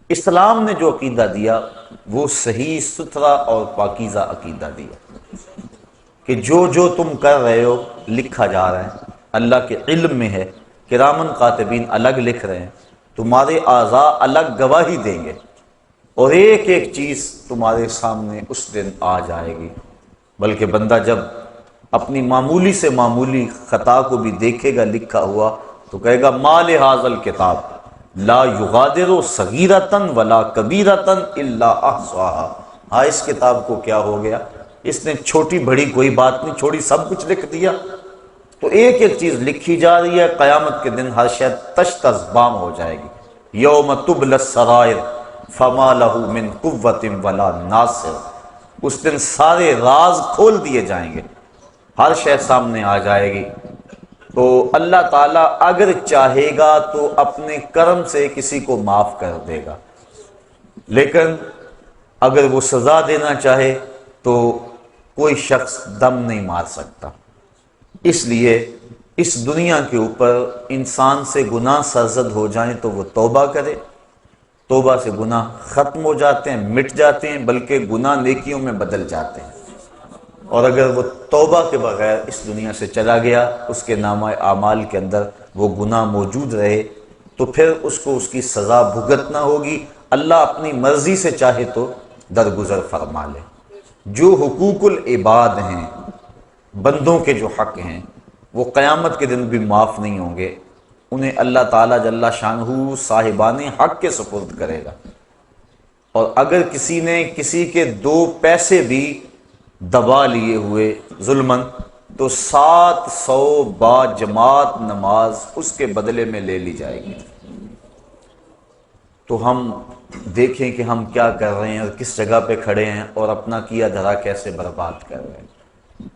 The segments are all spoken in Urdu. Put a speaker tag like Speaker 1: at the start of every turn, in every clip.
Speaker 1: اسلام نے جو عقیدہ دیا وہ صحیح ستھرا اور پاکیزہ عقیدہ دیا کہ جو تم کر رہے ہو لکھا جا رہا ہے، اللہ کے علم میں ہے، کرامن کاتبین الگ لکھ رہے ہیں، تمہارے اعضاء الگ گواہی دیں گے، اور ایک ایک چیز تمہارے سامنے اس دن آ جائے گی۔ بلکہ بندہ جب اپنی معمولی سے معمولی خطا کو بھی دیکھے گا لکھا ہوا تو کہے گا ما لہذا الکتاب لا یغادر صغیرۃ ولا کبیرۃ الا احصاها، ہاں اس کتاب کو کیا ہو گیا، اس نے چھوٹی بڑی کوئی بات نہیں چھوڑی، سب کچھ لکھ دیا۔ تو ایک ایک چیز لکھی جا رہی ہے، قیامت کے دن ہر شے تشت بام ہو جائے گی۔ یوم تبلی السرائر فما لہ من قوۃ ولا ناصر، اس دن سارے راز کھول دیے جائیں گے، ہر شے سامنے آ جائے گی۔ تو اللہ تعالیٰ اگر چاہے گا تو اپنے کرم سے کسی کو معاف کر دے گا، لیکن اگر وہ سزا دینا چاہے تو کوئی شخص دم نہیں مار سکتا۔ اس لیے اس دنیا کے اوپر انسان سے گناہ سرزد ہو جائیں تو وہ توبہ کرے، توبہ سے گناہ ختم ہو جاتے ہیں، مٹ جاتے ہیں، بلکہ گناہ نیکیوں میں بدل جاتے ہیں۔ اور اگر وہ توبہ کے بغیر اس دنیا سے چلا گیا، اس کے نامہ اعمال کے اندر وہ گناہ موجود رہے، تو پھر اس کو اس کی سزا بھگتنا ہوگی۔ اللہ اپنی مرضی سے چاہے تو درگزر فرما لے۔ جو حقوق العباد ہیں، بندوں کے جو حق ہیں، وہ قیامت کے دن بھی معاف نہیں ہوں گے، انہیں اللہ تعالیٰ جل شانہ صاحبان حق کے سپرد کرے گا۔ اور اگر کسی نے کسی کے 2 پیسے بھی دبا لیے ہوئے ظلمن، تو 700 با جماعت نماز اس کے بدلے میں لے لی جائے گی۔ تو ہم دیکھیں کہ ہم کیا کر رہے ہیں اور کس جگہ پہ کھڑے ہیں اور اپنا کیا دھرا کیسے برباد کر رہے ہیں۔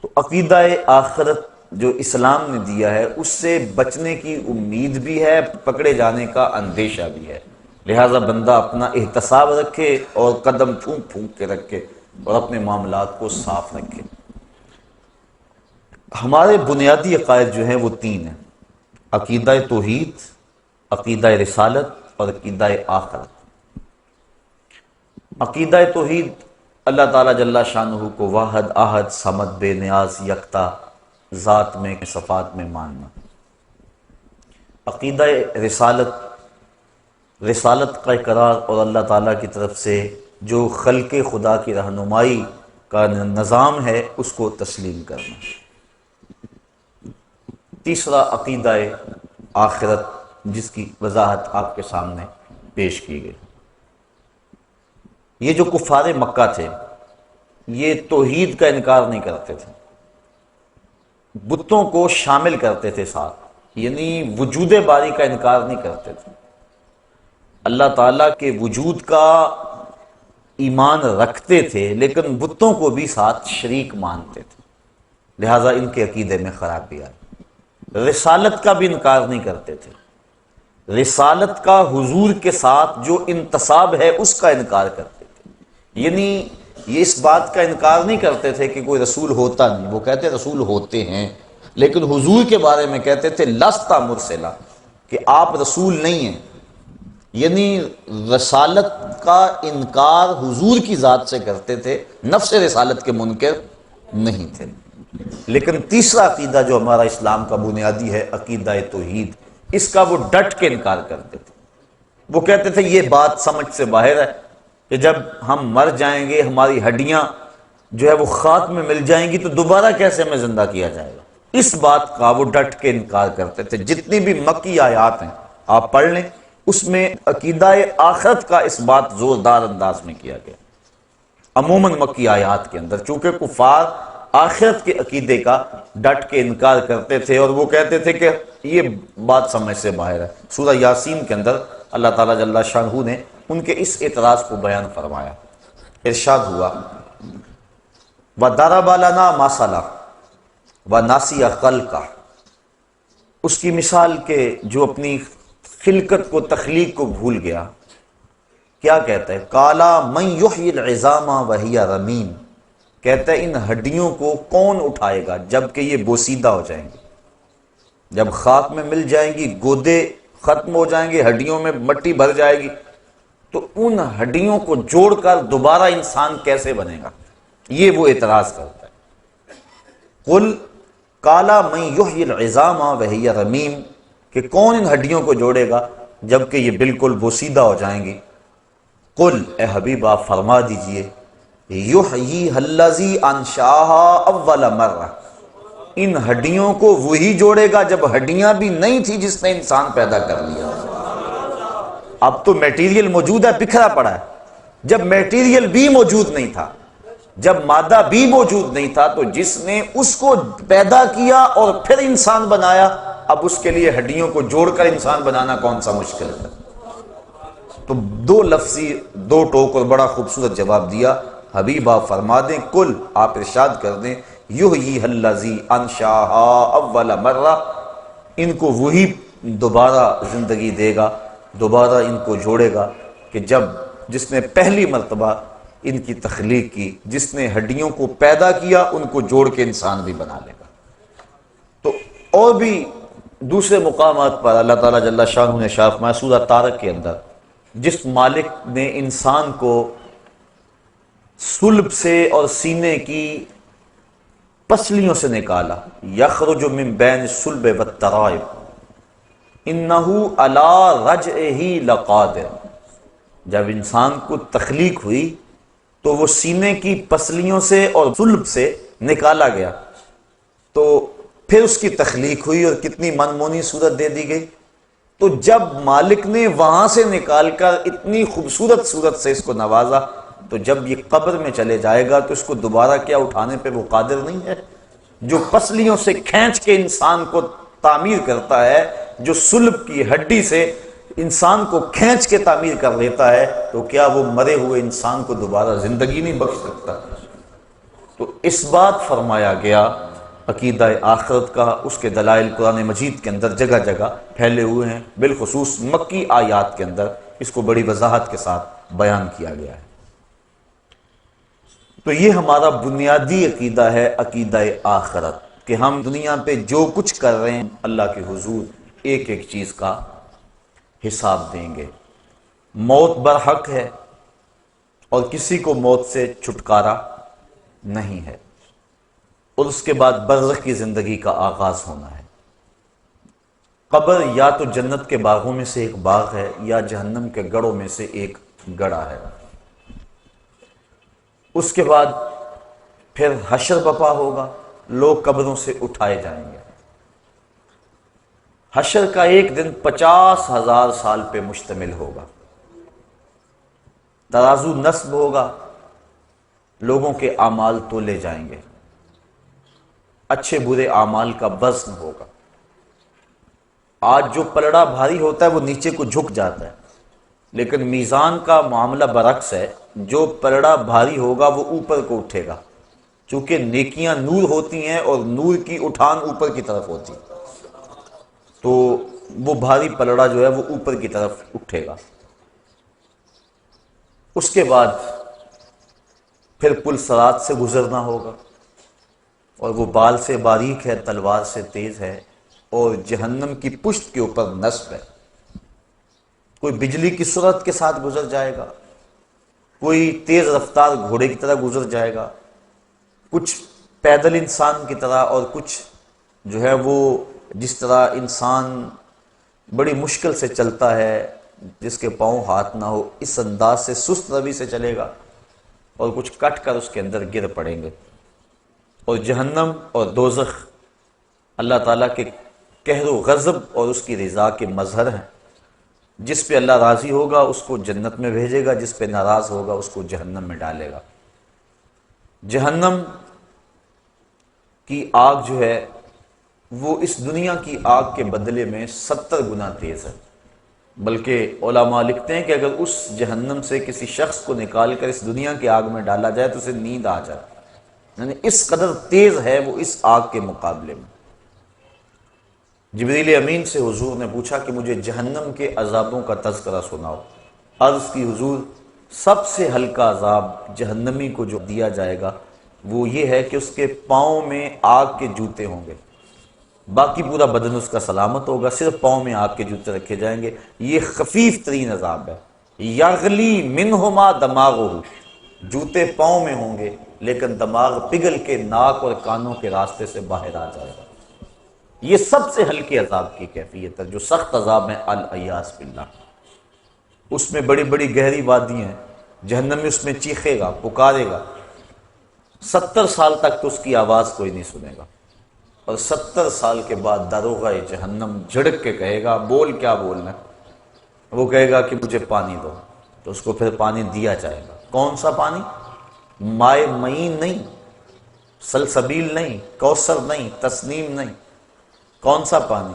Speaker 1: تو عقیدہ آخرت جو اسلام نے دیا ہے اس سے بچنے کی امید بھی ہے، پکڑے جانے کا اندیشہ بھی ہے، لہٰذا بندہ اپنا احتساب رکھے اور قدم پھونک پھونک کے رکھے اور اپنے معاملات کو صاف رکھے۔ ہمارے بنیادی عقائد جو ہیں وہ 3 ہیں: عقیدہ توحید، عقیدہ رسالت اور عقیدہ آخرت۔ عقیدہ توحید اللہ تعالیٰ جل شانہ کو واحد احد صمد بے نیاز یکتا ذات میں صفات میں ماننا۔ عقیدہ رسالت کا اقرار اور اللہ تعالیٰ کی طرف سے جو خلق خدا کی رہنمائی کا نظام ہے اس کو تسلیم کرنا۔ تیسرا عقیدہ آخرت، جس کی وضاحت آپ کے سامنے پیش کی گئی۔ یہ جو کفار مکہ تھے یہ توحید کا انکار نہیں کرتے تھے، بتوں کو شامل کرتے تھے ساتھ، یعنی وجود باری کا انکار نہیں کرتے تھے، اللہ تعالیٰ کے وجود کا ایمان رکھتے تھے لیکن بتوں کو بھی ساتھ شریک مانتے تھے، لہٰذا ان کے عقیدے میں خرابی آئی۔ رسالت کا بھی انکار نہیں کرتے تھے، رسالت کا حضور کے ساتھ جو انتساب ہے اس کا انکار کرتے تھے، یعنی یہ اس بات کا انکار نہیں کرتے تھے کہ کوئی رسول ہوتا نہیں، وہ کہتے رسول ہوتے ہیں، لیکن حضور کے بارے میں کہتے تھے لست مرسلا، کہ آپ رسول نہیں ہیں، یعنی رسالت کا انکار حضور کی ذات سے کرتے تھے، نفس رسالت کے منکر نہیں تھے۔ لیکن تیسرا عقیدہ جو ہمارا اسلام کا بنیادی ہے، عقیدہ توحید، اس کا وہ ڈٹ کے انکار کرتے تھے۔ وہ کہتے تھے یہ بات سمجھ سے باہر ہے کہ جب ہم مر جائیں گے ہماری ہڈیاں جو ہے وہ خاک میں مل جائیں گی تو دوبارہ کیسے ہمیں زندہ کیا جائے گا، اس بات کا وہ ڈٹ کے انکار کرتے تھے۔ جتنی بھی مکی آیات ہیں آپ پڑھ لیں، اس میں عقیدہ آخرت کا اس بات زوردار انداز میں کیا گیا۔ عموماً مکی آیات کے اندر چونکہ کفار آخرت کے عقیدے کا ڈٹ کے انکار کرتے تھے اور وہ کہتے تھے کہ یہ بات سمجھ سے باہر ہے، سورہ یاسین کے اندر اللہ تعالیٰ جل شانہ نے ان کے اس اعتراض کو بیان فرمایا۔ ارشاد ہوا وَضَرَبَ لَنَا مَثَلًا وَنَسِیَ خَلْقَهُ، اس کی مثال کہ جو اپنی خلقت کو، تخلیق کو بھول گیا، کیا کہتا ہے؟ قَالَ مَنْ يُحْيِي الْعِظَامَ وَهِيَ رَمِيمٌ، کہتا ہے ان ہڈیوں کو کون اٹھائے گا جب کہ یہ بوسیدہ ہو جائیں گی، جب خاک میں مل جائیں گی، گودے ختم ہو جائیں گے، ہڈیوں میں مٹی بھر جائے گی، تو ان ہڈیوں کو جوڑ کر دوبارہ انسان کیسے بنے گا؟ یہ وہ اعتراض کرتا ہے۔ قل کالا من یحیی العظام وہی رمیم، کہ کون ان ہڈیوں کو جوڑے گا جبکہ یہ بالکل بوسیدہ ہو جائیں گی۔ قل، اے حبیب آپ فرما دیجئے، یحییھا الذی انشاھا اول مرہ، ان ہڈیوں کو وہی جوڑے گا جب ہڈیاں بھی نہیں تھی جس نے انسان پیدا کر لیا۔ اب تو میٹیریل موجود ہے، بکھرا پڑا ہے، جب میٹیریل بھی موجود نہیں تھا، جب مادہ بھی موجود نہیں تھا، تو جس نے اس کو پیدا کیا اور پھر انسان بنایا، اب اس کے لیے ہڈیوں کو جوڑ کر انسان بنانا کون سا مشکل ہے؟ تو دو لفظی دو ٹوک اور بڑا خوبصورت جواب دیا۔ حبیب آپ فرما دیں، کل آپ ارشاد کر دیں، یحییھا الذی انشاھا اول مرہ، ان کو وہی دوبارہ زندگی دے گا، دوبارہ ان کو جوڑے گا کہ جس نے پہلی مرتبہ ان کی تخلیق کی، جس نے ہڈیوں کو پیدا کیا، ان کو جوڑ کے انسان بھی بنا لے گا۔ تو اور بھی دوسرے مقامات پر اللہ تعالیٰ جل شانہ نے شاف فرمایا، سورہ طارق کے اندر، جس مالک نے انسان کو صلب سے اور سینے کی پسلیوں سے نکالا، یخرج من بین الصلب والترائب انہ علی رجعہ لقادر، جب انسان کو تخلیق ہوئی تو وہ سینے کی پسلیوں سے اور صلب سے نکالا گیا، تو پھر اس کی تخلیق ہوئی اور کتنی منمونی صورت دے دی گئی۔ تو جب مالک نے وہاں سے نکال کر اتنی خوبصورت صورت سے اس کو نوازا، تو جب یہ قبر میں چلے جائے گا تو اس کو دوبارہ کیا اٹھانے پہ وہ قادر نہیں ہے؟ جو پسلیوں سے کھینچ کے انسان کو تعمیر کرتا ہے، جو صلب کی ہڈی سے انسان کو کھینچ کے تعمیر کر لیتا ہے، تو کیا وہ مرے ہوئے انسان کو دوبارہ زندگی نہیں بخش سکتا؟ تو اس بات فرمایا گیا عقیدہ آخرت کا، اس کے دلائل قرآن مجید کے اندر جگہ جگہ پھیلے ہوئے ہیں، بالخصوص مکی آیات کے اندر اس کو بڑی وضاحت کے ساتھ بیان کیا گیا ہے۔ تو یہ ہمارا بنیادی عقیدہ ہے، عقیدہ آخرت، کہ ہم دنیا پہ جو کچھ کر رہے ہیں اللہ کے حضور ایک ایک چیز کا حساب دیں گے۔ موت برحق ہے اور کسی کو موت سے چھٹکارا نہیں ہے، اور اس کے بعد برزخ کی زندگی کا آغاز ہونا ہے۔ قبر یا تو جنت کے باغوں میں سے ایک باغ ہے یا جہنم کے گڑھوں میں سے ایک گڑھا ہے۔ اس کے بعد پھر حشر بپا ہوگا، لوگ قبروں سے اٹھائے جائیں گے۔ حشر کا ایک دن 50,000 سال پہ مشتمل ہوگا۔ ترازو نصب ہوگا، لوگوں کے اعمال تولے جائیں گے، اچھے برے اعمال کا وزن ہوگا۔ آج جو پلڑا بھاری ہوتا ہے وہ نیچے کو جھک جاتا ہے، لیکن میزان کا معاملہ برعکس ہے، جو پلڑا بھاری ہوگا وہ اوپر کو اٹھے گا، چونکہ نیکیاں نور ہوتی ہیں اور نور کی اٹھان اوپر کی طرف ہوتی ہے، تو وہ بھاری پلڑا جو ہے وہ اوپر کی طرف اٹھے گا۔ اس کے بعد پھر پل صراط سے گزرنا ہوگا، اور وہ بال سے باریک ہے، تلوار سے تیز ہے، اور جہنم کی پشت کے اوپر نصب ہے۔ کوئی بجلی کی سرعت کے ساتھ گزر جائے گا، کوئی تیز رفتار گھوڑے کی طرح گزر جائے گا، کچھ پیدل انسان کی طرح، اور کچھ جو ہے وہ جس طرح انسان بڑی مشکل سے چلتا ہے، جس کے پاؤں ہاتھ نہ ہو، اس انداز سے سست روی سے چلے گا، اور کچھ کٹ کر اس کے اندر گر پڑیں گے۔ اور جہنم اور دوزخ اللہ تعالیٰ کے قہر و غضب اور اس کی رضا کے مظہر ہیں۔ جس پہ اللہ راضی ہوگا اس کو جنت میں بھیجے گا، جس پہ ناراض ہوگا اس کو جہنم میں ڈالے گا۔ جہنم کی آگ جو ہے وہ اس دنیا کی آگ کے بدلے میں 70 گنا تیز ہے، بلکہ علماء لکھتے ہیں کہ اگر اس جہنم سے کسی شخص کو نکال کر اس دنیا کی آگ میں ڈالا جائے تو اسے نیند آ جائے، یعنی اس قدر تیز ہے وہ اس آگ کے مقابلے میں۔ جبریل امین سے حضور نے پوچھا کہ مجھے جہنم کے عذابوں کا تذکرہ سناؤ۔ عرض کی حضور سب سے ہلکا عذاب جہنمی کو جو دیا جائے گا وہ یہ ہے کہ اس کے پاؤں میں آگ کے جوتے ہوں گے، باقی پورا بدن اس کا سلامت ہوگا، صرف پاؤں میں آگ کے جوتے رکھے جائیں گے۔ یہ خفیف ترین عذاب ہے، یغلی منہما دماغہ، جوتے پاؤں میں ہوں گے لیکن دماغ پگھل کے ناک اور کانوں کے راستے سے باہر آ جائے گا۔ یہ سب سے ہلکے عذاب کی کیفیت ہے۔ جو سخت عذاب ہے الیاذ باللہ، اس میں بڑی بڑی گہری وادی ہیں، جہنمی اس میں چیخے گا، پکارے گا، 70 سال تک تو اس کی آواز کوئی نہیں سنے گا، اور 70 سال کے بعد داروغہ جہنم جھڑک کے کہے گا بول کیا بولنا ہے؟ وہ کہے گا کہ مجھے پانی دو، تو اس کو پھر پانی دیا جائے گا۔ کون سا پانی؟ مائے معین نہیں، سلسبیل نہیں، کوثر نہیں، تسنیم نہیں، کون سا پانی؟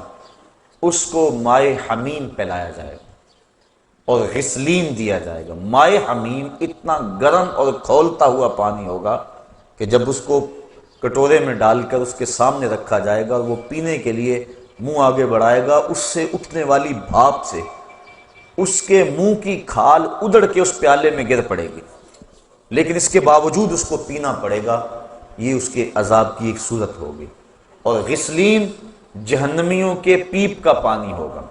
Speaker 1: اس کو مائے حمیم پلایا جائے گا اور غسلین دیا جائے گا۔ مائے حمیم اتنا گرم اور کھولتا ہوا پانی ہوگا کہ جب اس کو کٹورے میں ڈال کر اس کے سامنے رکھا جائے گا اور وہ پینے کے لیے منہ آگے بڑھائے گا، اس سے اٹھنے والی بھاپ سے اس کے منہ کی کھال ادڑ کے اس پیالے میں گر پڑے گی، لیکن اس کے باوجود اس کو پینا پڑے گا۔ یہ اس کے عذاب کی ایک صورت ہوگی۔ اور غسلین جہنمیوں کے پیپ کا پانی ہوگا۔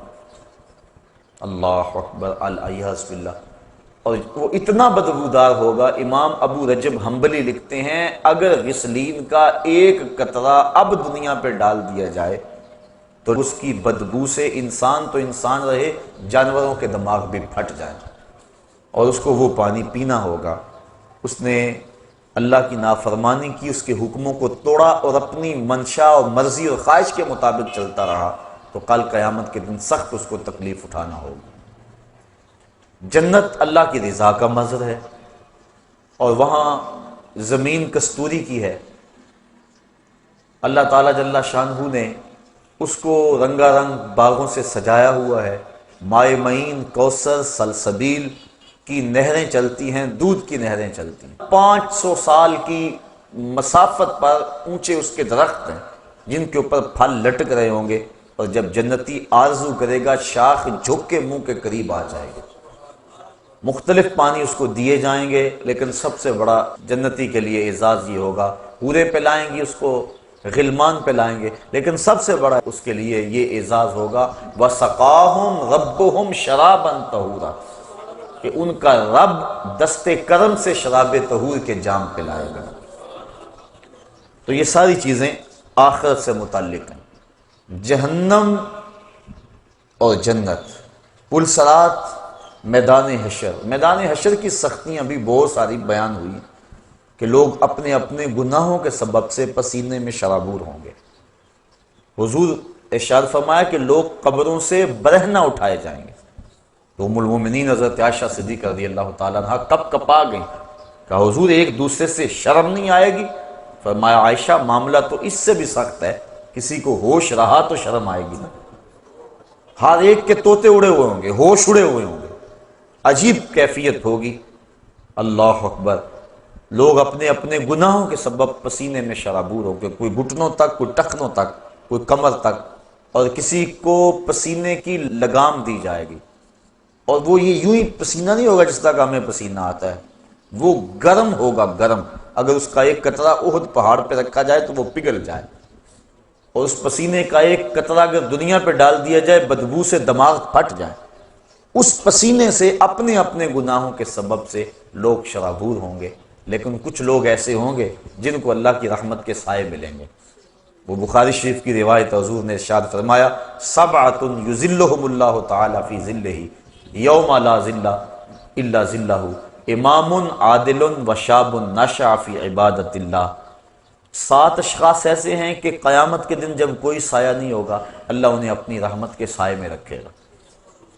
Speaker 1: اللہ اکبر، الیاذ باللہ، اور وہ اتنا بدبودار ہوگا، امام ابو رجب حنبلی لکھتے ہیں اگر غسلین کا ایک قطرہ اب دنیا پہ ڈال دیا جائے تو اس کی بدبو سے انسان تو انسان رہے، جانوروں کے دماغ بھی پھٹ جائیں، اور اس کو وہ پانی پینا ہوگا۔ اس نے اللہ کی نافرمانی کی، اس کے حکموں کو توڑا اور اپنی منشا اور مرضی اور خواہش کے مطابق چلتا رہا تو کل قیامت کے دن سخت اس کو تکلیف اٹھانا ہوگی۔ جنت اللہ کی رضا کا منظر ہے، اور وہاں زمین کستوری کی ہے۔ اللہ تعالیٰ جل شانہ نے اس کو رنگا رنگ باغوں سے سجایا ہوا ہے۔ مائے معین، کوثر، سلسبیل کی نہریں چلتی ہیں، دودھ کی نہریں چلتی ہیں۔ 500 سال کی مسافت پر اونچے اس کے درخت ہیں جن کے اوپر پھل لٹک رہے ہوں گے، اور جب جنتی آرزو کرے گا شاخ جھک کے منہ کے قریب آ جائے گا۔ مختلف پانی اس کو دیے جائیں گے، لیکن سب سے بڑا جنتی کے لیے اعزاز یہ ہوگا، حوریں پلائیں گی اس کو، غلمان پلائیں گے، لیکن سب سے بڑا اس کے لیے یہ اعزاز ہوگا وَسَقَاهُمْ رَبُّهُمْ شَرَابًا طَهُورًا، کہ ان کا رب دست کرم سے شراب طہور کے جام پلائے گا۔ تو یہ ساری چیزیں آخرت سے متعلق ہیں۔ جہنم اور جنت، پلسرات، میدان حشر۔ میدان حشر کی سختیاں بھی بہت ساری بیان ہوئی کہ لوگ اپنے اپنے گناہوں کے سبب سے پسینے میں شرابور ہوں گے۔ حضور ارشاد فرمایا کہ لوگ قبروں سے برہنہ اٹھائے جائیں گے۔ تو ام المومنین حضرت عائشہ صدیقہ رضی اللہ تعالیٰ عنہ کب کپا گئیں، کہ حضور ایک دوسرے سے شرم نہیں آئے گی؟ فرمایا عائشہ معاملہ تو اس سے بھی سخت ہے، کسی کو ہوش رہا تو شرم آئے گی نا۔ ہر ایک کے طوطے اڑے ہوئے ہوں گے، ہوش اڑے ہوئے ہوں گے، عجیب کیفیت ہوگی۔ اللہ اکبر، لوگ اپنے اپنے گناہوں کے سبب پسینے میں شرابور ہوں گے، کوئی گھٹنوں تک، کوئی ٹخنوں تک، کوئی کمر تک، اور کسی کو پسینے کی لگام دی جائے گی، اور وہ یہ یوں ہی پسینہ نہیں ہوگا جس طرح کا ہمیں پسینہ آتا ہے، وہ گرم ہوگا، گرم۔ اگر اس کا ایک قطرہ احد پہاڑ پہ رکھا جائے تو وہ پگھل جائے، اور اس پسینے کا ایک قطرہ اگر دنیا پہ ڈال دیا جائے بدبو سے دماغ پھٹ جائے۔ اس پسینے سے اپنے اپنے گناہوں کے سبب سے لوگ شرابور ہوں گے، لیکن کچھ لوگ ایسے ہوں گے جن کو اللہ کی رحمت کے سائے ملیں گے۔ وہ بخاری شریف کی روایت، حضور نے ارشاد فرمایا سبعۃ یظلھم اللہ تعالی فی ظلہ یوم لا ظل الا ظلہ، امام عادل وشاب نشأ فی عبادۃ اللہ۔ 7 اشخاص ایسے ہیں کہ قیامت کے دن جب کوئی سایہ نہیں ہوگا، اللہ انہیں اپنی رحمت کے سائے میں رکھے گا۔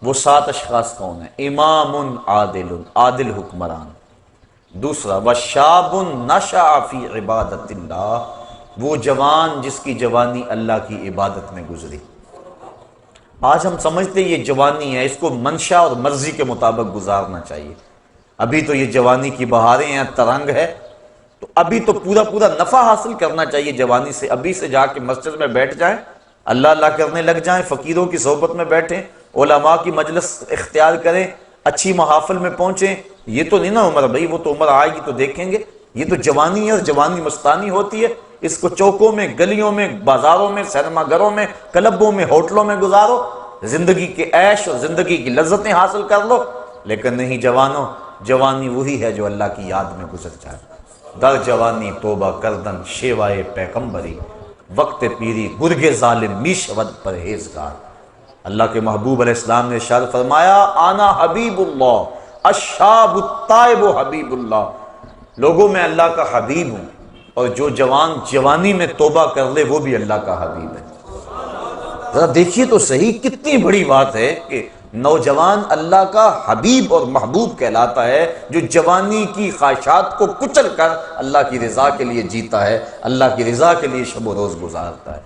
Speaker 1: وہ 7 اشخاص کون ہیں؟ امام عادل، عادل حکمران۔ دوسرا وشاب نشأ فی عبادۃ اللہ، وہ جوان جس کی جوانی اللہ کی عبادت میں گزری۔ آج ہم سمجھتے یہ جوانی ہے، اس کو منشا اور مرضی کے مطابق گزارنا چاہیے۔ ابھی تو یہ جوانی کی بہاریں ہیں، ترنگ ہے، تو ابھی تو پورا پورا نفع حاصل کرنا چاہیے جوانی سے۔ ابھی سے جا کے مسجد میں بیٹھ جائیں، اللہ اللہ کرنے لگ جائیں، فقیروں کی صحبت میں بیٹھیں، علماء کی مجلس اختیار کریں، اچھی محافل میں پہنچیں۔ یہ تو نہیں نا عمر بھائی، وہ تو عمر آئے گی تو دیکھیں گے۔ یہ تو جوانی ہے، اور جوانی مستانی ہوتی ہے، اس کو چوکوں میں، گلیوں میں، بازاروں میں، سینما گھروں میں، کلبوں میں، ہوٹلوں میں گزارو، زندگی کے عیش اور زندگی کی لذتیں حاصل کر لو۔ لیکن نہیں جوانوں، جوانی وہی ہے جو اللہ کی یاد میں گزر جائے۔ در جوانی توبہ کردن شیوائے پیغمبری، وقت پیری گرگ ظالم می شود پرہیزگار۔ اللہ کے محبوب علیہ السلام نے ارشاد فرمایا آنا حبیب اللہ الشاب الطائب حبیب اللہ، لوگوں میں اللہ کا حبیب ہوں، اور جو جوان جوانی میں توبہ کر لے وہ بھی اللہ کا حبیب ہے۔ ذرا دیکھیے تو صحیح کتنی بڑی بات ہے کہ نوجوان اللہ کا حبیب اور محبوب کہلاتا ہے، جو جوانی کی خواہشات کو کچل کر اللہ کی رضا کے لیے جیتا ہے، اللہ کی رضا کے لیے شب و روز گزارتا ہے۔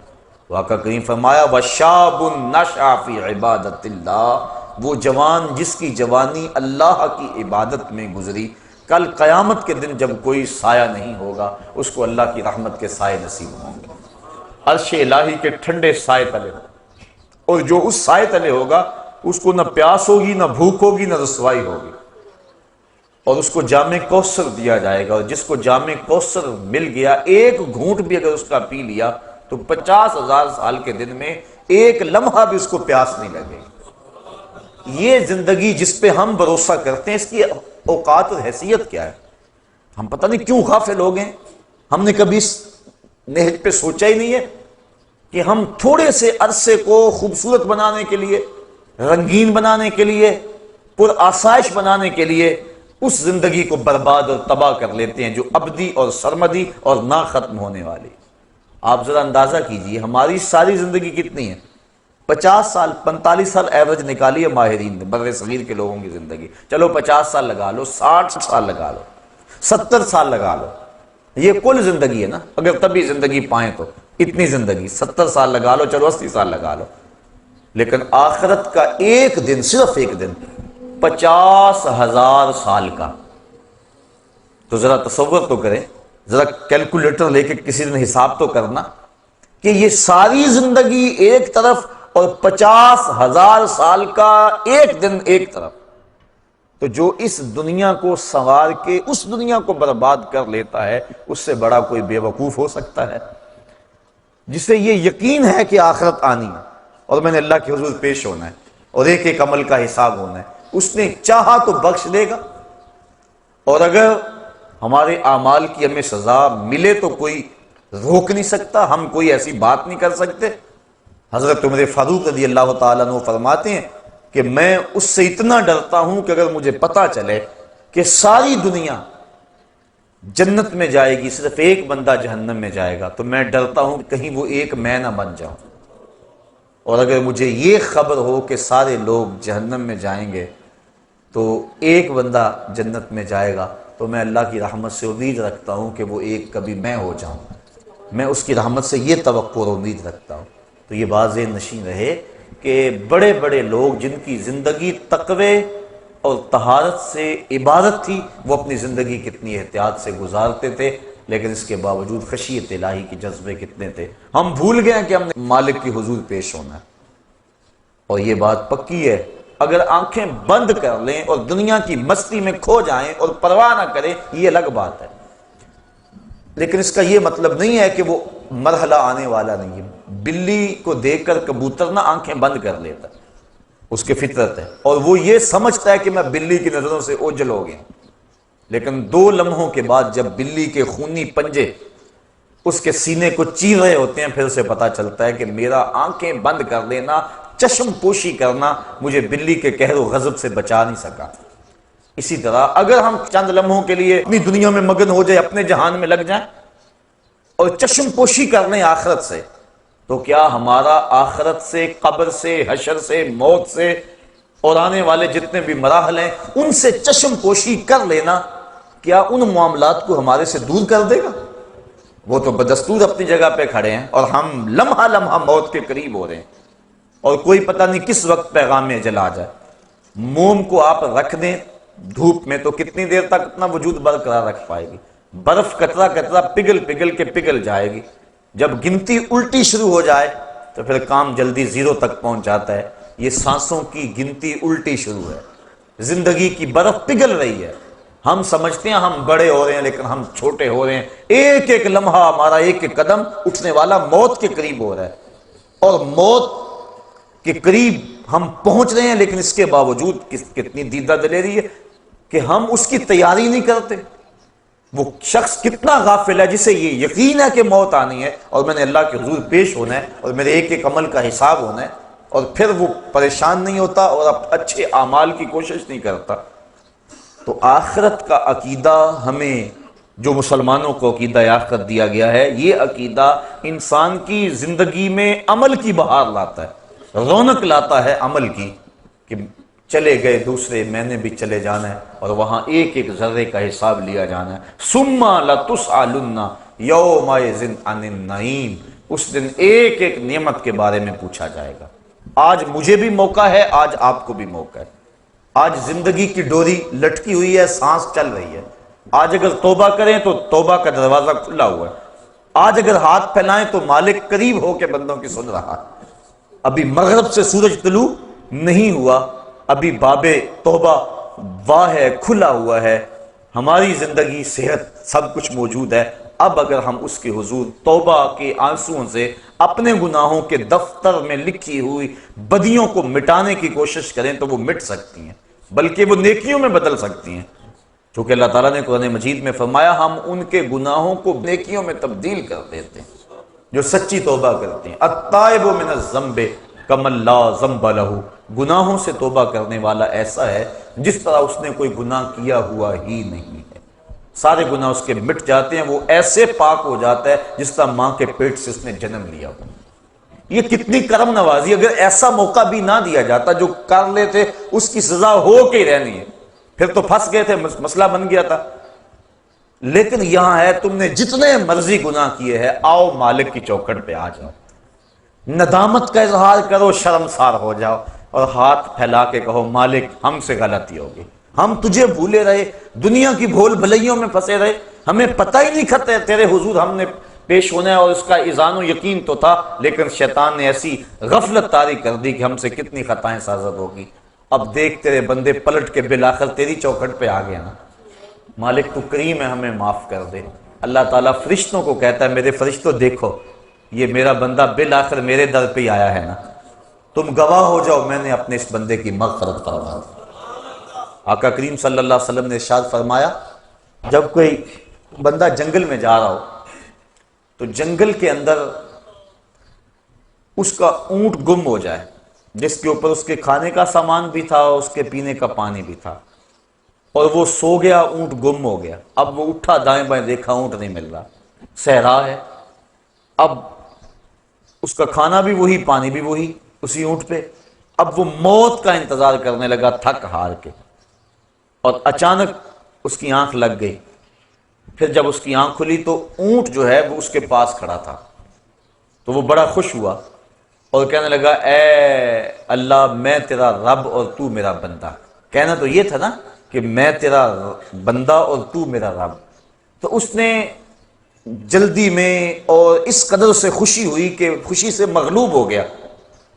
Speaker 1: واقعہ کریم فرمایا وَشَابٌ نَشَأَ فِي عِبَادَةِ اللَّهِ، وہ جوان جس کی جوانی اللہ کی عبادت میں گزری، کل قیامت کے دن جب کوئی سایہ نہیں ہوگا اس کو اللہ کی رحمت کے سائے نصیب ہوں گے، عرش الہی کے ٹھنڈے سائے تلے، اور جو اس سائے تلے ہوگا اس کو نہ پیاس ہوگی، نہ بھوک ہوگی، نہ رسوائی ہوگی، اور اس کو جام کوثر دیا جائے گا، اور جس کو جام کوثر مل گیا ایک گھونٹ بھی اگر اس کا پی لیا تو 50,000 سال کے دن میں ایک لمحہ بھی اس کو پیاس نہیں لگے گی۔ یہ زندگی جس پہ ہم بھروسہ کرتے ہیں اس کی اوقات اور حیثیت کیا ہے؟ ہم پتہ نہیں کیوں غافل ہو گئے، ہم نے کبھی اس نہج پہ سوچا ہی نہیں ہے کہ ہم تھوڑے سے عرصے کو خوبصورت بنانے کے لیے، رنگین بنانے کے لیے، پر آسائش بنانے کے لیے اس زندگی کو برباد اور تباہ کر لیتے ہیں جو ابدی اور سرمدی اور نہ ختم ہونے والی۔ آپ ذرا اندازہ کیجئے ہماری ساری زندگی کتنی ہے؟ 50 سال 45 سال ایوریج نکالی ہے ماہرین نے، بر صغیر کے لوگوں کی زندگی، چلو 50 سال لگا لو، 60 سال لگا لو، 70 سال لگا لو، یہ کل زندگی ہے نا، اگر تبھی زندگی پائیں تو اتنی زندگی 70 سال لگا لو، چلو 80 سال لگا لو، لیکن آخرت کا ایک دن، صرف ایک دن 50,000 سال کا۔ تو ذرا تصور تو کریں، ذرا کیلکولیٹر لے کے کسی دن حساب تو کرنا کہ یہ ساری زندگی ایک طرف اور 50,000 سال کا ایک دن ایک طرف، تو جو اس دنیا کو سنوار کے اس دنیا کو برباد کر لیتا ہے اس سے بڑا کوئی بے وقوف ہو سکتا ہے؟ جسے یہ یقین ہے کہ آخرت آنی ہے اور میں نے اللہ کے حضور پیش ہونا ہے اور ایک ایک عمل کا حساب ہونا ہے، اس نے چاہا تو بخش دے گا، اور اگر ہمارے اعمال کی ہمیں سزا ملے تو کوئی روک نہیں سکتا، ہم کوئی ایسی بات نہیں کر سکتے۔ حضرت عمر فاروق رضی اللہ تعالیٰ عنہ فرماتے ہیں کہ میں اس سے اتنا ڈرتا ہوں کہ اگر مجھے پتا چلے کہ ساری دنیا جنت میں جائے گی، صرف ایک بندہ جہنم میں جائے گا، تو میں ڈرتا ہوں کہ کہیں وہ ایک میں نہ بن جاؤں، اور اگر مجھے یہ خبر ہو کہ سارے لوگ جہنم میں جائیں گے تو ایک بندہ جنت میں جائے گا، تو میں اللہ کی رحمت سے امید رکھتا ہوں کہ وہ ایک کبھی میں ہو جاؤں، میں اس کی رحمت سے یہ توقع اور امید رکھتا ہوں۔ تو یہ بات ذہن نشین رہے کہ بڑے بڑے لوگ جن کی زندگی تقوی اور طہارت سے عبادت تھی، وہ اپنی زندگی کتنی احتیاط سے گزارتے تھے، لیکن اس کے باوجود خشیت الہی کے جذبے کتنے تھے۔ ہم بھول گئے کہ ہم نے مالک کی حضور پیش ہونا ہے، اور یہ بات پکی ہے اگر آنکھیں بند کر لیں اور دنیا کی مستی میں کھو جائیں اور پرواہ نہ کریں یہ الگ بات ہے، لیکن اس کا یہ مطلب نہیں ہے کہ وہ مرحلہ آنے والا نہیں ہے۔ بلی کو دیکھ کر کبوتر نہ آنکھیں بند کر لیتا، اس کی فطرت ہے، اور وہ یہ سمجھتا ہے کہ میں بلی کی نظروں سے اوجھل ہو گیا، لیکن 2 لمحوں کے بعد جب بلی کے خونی پنجے اس کے سینے کو چیر رہے ہوتے ہیں، پھر اسے پتا چلتا ہے کہ میرا آنکھیں بند کر لینا، چشم پوشی کرنا مجھے بلی کے قہر و غضب سے بچا نہیں سکا۔ اسی طرح اگر ہم چند لمحوں کے لیے اپنی دنیا میں مگن ہو جائے، اپنے جہان میں لگ جائیں اور چشم پوشی کر لیں آخرت سے، تو کیا ہمارا آخرت سے، قبر سے، حشر سے، موت سے اور آنے والے جتنے بھی مراحل ہیں ان سے چشم پوشی کر لینا کیا ان معاملات کو ہمارے سے دور کر دے گا؟ وہ تو بدستور اپنی جگہ پہ کھڑے ہیں اور ہم لمحہ لمحہ موت کے قریب ہو رہے ہیں، اور کوئی پتہ نہیں کس وقت پیغام اجل آ جائے۔ موم کو آپ رکھ دیں دھوپ میں تو کتنی دیر تک اپنا وجود برقرار رکھ پائے گی؟ برف قطرہ قطرہ پگھل پگھل کے پگھل جائے گی، جب گنتی الٹی شروع ہو جائے تو پھر کام جلدی 0 تک پہنچ جاتا ہے۔ یہ سانسوں کی گنتی الٹی شروع ہے، زندگی کی برف پگھل رہی ہے، ہم سمجھتے ہیں ہم بڑے ہو رہے ہیں لیکن ہم چھوٹے ہو رہے ہیں، ایک ایک لمحہ ہمارا ایک ایک قدم اٹھنے والا موت کے قریب ہو رہا ہے، اور موت کے قریب ہم پہنچ رہے ہیں، لیکن اس کے باوجود کتنی دیدہ دلیری ہے کہ ہم اس کی تیاری نہیں کرتے۔ وہ شخص کتنا غافل ہے جسے یہ یقین ہے کہ موت آنی ہے اور میں نے اللہ کے حضور پیش ہونا ہے اور میرے ایک ایک عمل کا حساب ہونا ہے، اور پھر وہ پریشان نہیں ہوتا اور اچھے اعمال کی کوشش نہیں کرتا۔ تو آخرت کا عقیدہ ہمیں، جو مسلمانوں کو عقیدہ آخرت دیا گیا ہے، یہ عقیدہ انسان کی زندگی میں عمل کی بہار لاتا ہے، رونق لاتا ہے عمل کی، کہ چلے گئے دوسرے، میں نے بھی چلے جانا ہے اور وہاں ایک ایک ذرے کا حساب لیا جانا ہے۔ ثم لتسألن یومئذ عن النعیم، اس دن ایک ایک نعمت کے بارے میں پوچھا جائے گا۔ آج مجھے بھی موقع ہے، آج آپ کو بھی موقع ہے۔ آج زندگی کی ڈوری لٹکی ہوئی ہے، سانس چل رہی ہے۔ آج اگر توبہ کریں تو توبہ کا دروازہ کھلا ہوا ہے۔ آج اگر ہاتھ پھیلائیں تو مالک قریب ہو کے بندوں کی سن رہا ہے۔ ابھی مغرب سے سورج طلوع نہیں ہوا، ابھی باب توبہ واہ ہے، کھلا ہوا ہے، ہماری زندگی، صحت، سب کچھ موجود ہے۔ اب اگر ہم اس کے حضور توبہ کے آنسوؤں سے اپنے گناہوں کے دفتر میں لکھی ہوئی بدیوں کو مٹانے کی کوشش کریں تو وہ مٹ سکتی ہیں، بلکہ وہ نیکیوں میں بدل سکتی ہیں، چونکہ اللہ تعالیٰ نے قرآن مجید میں فرمایا ہم ان کے گناہوں کو نیکیوں میں تبدیل کر دیتے ہیں جو سچی توبہ کرتے ہیں۔ التائب من الذنب کمن لا ذنب لہ، گناہوں سے توبہ کرنے والا ایسا ہے جس طرح اس نے کوئی گناہ کیا ہوا ہی نہیں ہے، سارے گناہ اس کے مٹ جاتے ہیں، وہ ایسے پاک ہو جاتا ہے جس طرح ماں کے پیٹ سے اس نے جنم لیا ہو۔ یہ کتنی کرم نوازی، اگر ایسا موقع بھی نہ دیا جاتا، جو کر لیتے اس کی سزا ہو کے ہی رہنی ہے، پھر تو پھنس گئے تھے، مسئلہ بن گیا تھا۔ لیکن یہاں ہے تم نے جتنے مرضی گناہ کیے ہیں، آؤ مالک کی چوکھٹ پہ آ جاؤ، ندامت کا اظہار کرو، شرمسار ہو جاؤ اور ہاتھ پھیلا کے کہو مالک ہم سے غلطی ہوگی، ہم تجھے بھولے رہے، دنیا کی بھول بھلائیوں میں پھنسے رہے، ہمیں پتہ ہی نہیں کھتے تیرے حضور ہم نے پیش ہونا ہے، اور اس کا اذعان و یقین تو تھا، لیکن شیطان نے ایسی غفلت طاری کر دی کہ ہم سے کتنی خطائیں سازد ہوگی۔ اب دیکھ تیرے بندے پلٹ کے بالآخر تیری چوکھٹ پہ آ گیا نا، مالک تو کریم ہے، ہمیں معاف کر دے۔ اللہ تعالیٰ فرشتوں کو کہتا ہے میرے فرشتوں دیکھو یہ میرا بندہ بالآخر میرے در پہ ہی آیا ہے نا، تم گواہ ہو جاؤ میں نے اپنے اس بندے کی مغفرت فرما دی۔ آقا کریم صلی اللہ علیہ وسلم نے ارشاد فرمایا جب کوئی بندہ جنگل میں جا رہا ہو تو جنگل کے اندر اس کا اونٹ گم ہو جائے، جس کے اوپر اس کے کھانے کا سامان بھی تھا، اس کے پینے کا پانی بھی تھا، اور وہ سو گیا، اونٹ گم ہو گیا۔ اب وہ اٹھا دائیں بائیں دیکھا، اونٹ نہیں مل رہا، صحرا ہے، اب اس کا کھانا بھی وہی، پانی بھی وہی اسی اونٹ پہ۔ اب وہ موت کا انتظار کرنے لگا تھک ہار کے، اور اچانک اس کی آنکھ لگ گئی۔ پھر جب اس کی آنکھ کھلی تو اونٹ جو ہے وہ اس کے پاس کھڑا تھا، تو وہ بڑا خوش ہوا اور کہنے لگا اے اللہ میں تیرا رب اور تو میرا بندہ۔ کہنا تو یہ تھا نا کہ میں تیرا بندہ اور تو میرا رب۔ تو اس نے جلدی میں اور اس قدر سے خوشی ہوئی کہ خوشی سے مغلوب ہو گیا،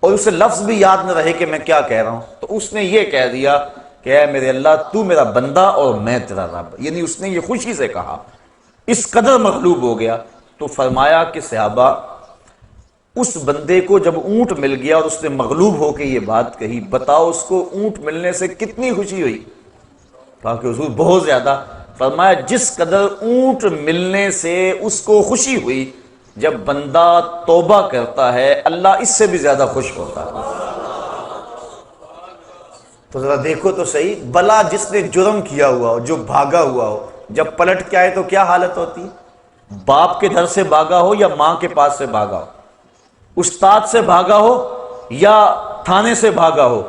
Speaker 1: اور اسے لفظ بھی یاد نہ رہے کہ میں کیا کہہ رہا ہوں، تو اس نے یہ کہہ دیا کہ اے میرے اللہ تو میرا بندہ اور میں تیرا رب، یعنی اس نے یہ خوشی سے کہا، اس قدر مغلوب ہو گیا۔ تو فرمایا کہ صحابہ اس بندے کو جب اونٹ مل گیا اور اس نے مغلوب ہو کے یہ بات کہی، بتاؤ اس کو اونٹ ملنے سے کتنی خوشی ہوئی؟ کہا کہ حضور بہت زیادہ۔ فرمایا جس قدر اونٹ ملنے سے اس کو خوشی ہوئی، جب بندہ توبہ کرتا ہے اللہ اس سے بھی زیادہ خوش ہوتا ہے۔ تو ذرا دیکھو تو صحیح، بلا جس نے جرم کیا ہوا ہو، جو بھاگا ہوا ہو، جب پلٹ کے آئے تو کیا حالت ہوتی؟ باپ کے گھر سے بھاگا ہو یا ماں کے پاس سے بھاگا ہو، استاد سے بھاگا ہو یا تھانے سے بھاگا ہو،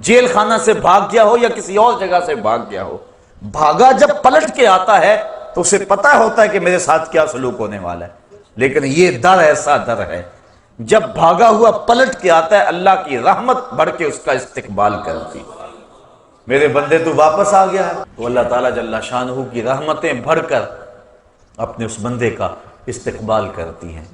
Speaker 1: جیل خانہ سے بھاگ گیا ہو یا کسی اور جگہ سے بھاگ گیا ہو، بھاگا جب پلٹ کے آتا ہے تو اسے پتہ ہوتا ہے کہ میرے ساتھ کیا سلوک ہونے والا ہے، لیکن یہ در ایسا در ہے جب بھاگا ہوا پلٹ کے آتا ہے اللہ کی رحمت بڑھ کے اس کا استقبال کرتی، میرے بندے تو واپس آ گیا ہے، تو اللہ تعالیٰ جل شانہ کی رحمتیں بڑھ کر اپنے اس بندے کا استقبال کرتی ہیں۔